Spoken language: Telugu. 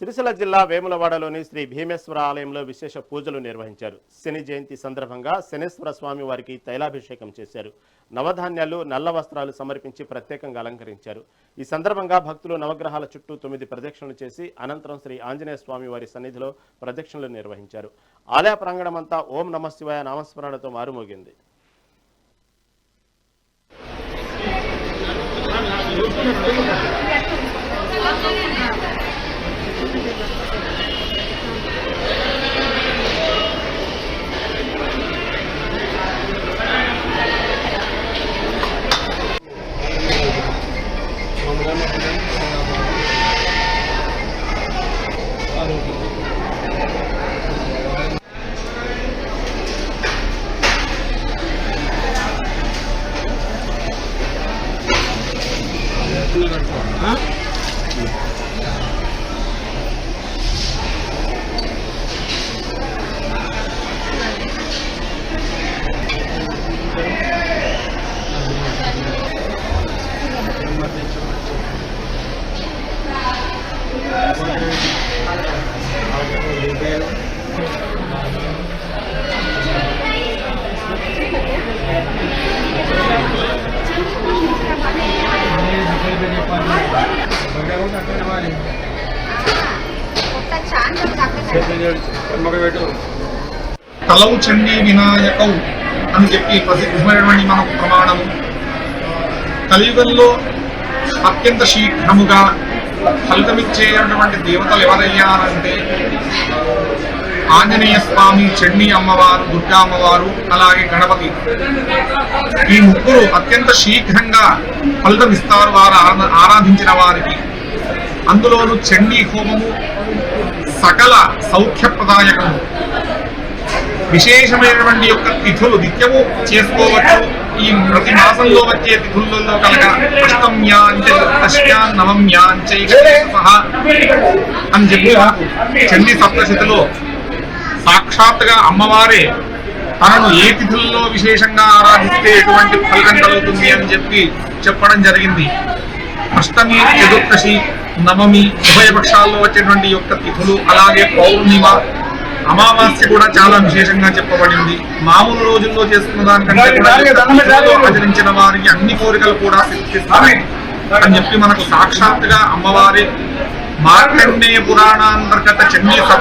సిరిసిల్ల జిల్లా వేములవాడలోని శ్రీ భీమేశ్వర ఆలయంలో విశేష పూజలు నిర్వహించారు. శని జయంతి సందర్భంగా శనేశ్వర స్వామి వారికి తైలాభిషేకం చేశారు. నవధాన్యాలు, నల్ల వస్త్రాలు సమర్పించి ప్రత్యేకంగా అలంకరించారు. ఈ సందర్భంగా భక్తులు నవగ్రహాల చుట్టూ 9 ప్రదక్షిణలు చేసి అనంతరం శ్రీ ఆంజనేయ స్వామి వారి సన్నిధిలో ప్రదక్షిణలు నిర్వహించారు. ఆలయ ప్రాంగణమంతా ఓం నమః శివాయ నామస్మరణతో మారుమోగింది. తలౌ చండీ వినాయకౌ అని చెప్పి ప్రసిద్ధమైనటువంటి మనకు ప్రమాణము. కలియుగంలో అత్యంత శీఘ్రముగా ఫలితమిచ్చేటువంటి దేవతలు ఎవరయ్యారంటే ఆంజనేయ స్వామి, చండీ అమ్మవారు, దుర్గా అమ్మవారు, అలాగే గణపతి. ఈ ముగ్గురు అత్యంత శీఘ్రంగా ఫలితమిస్తారు వారు ఆరాధించిన వారికి. అందులోనూ చండీ హోమము సకల సౌఖ్యప్రదాయకము. విశేషమైనటువంటి యొక్క తిథులు నిత్యము చేసుకోవచ్చు. ఈ ప్రతి మాసంలో వచ్చే తిథులలో కనుక అష్టమ్యాంచ, దశమ్యాం, నవమ్యాంచైక సహా అని చెప్పి చండీ సప్తశతిలో సాక్షాత్తుగా అమ్మవారే తనను ఏ తిథుల్లో విశేషంగా ఆరాధిస్తే ఎటువంటి ఫలితం కలుగుతుంది అని చెప్పి చెప్పడం జరిగింది. అష్టమి, చతుర్దశి, నవమి ఉభయపక్షాల్లో వచ్చేటువంటి యొక్క తిథులు, అలాగే పౌర్ణిమ, అమావాస్య కూడా చాలా విశేషంగా చెప్పబడింది. మామూలు రోజుల్లో చేసుకున్న దానికంటే కూడా ఆచరించిన వారికి అన్ని కోరికలు కూడా సిద్ధిస్తాయి అని చెప్పి మనకు సాక్షాత్తుగా అమ్మవారి మార్కండేయ పురాణాంతర్గత చండీ సప్త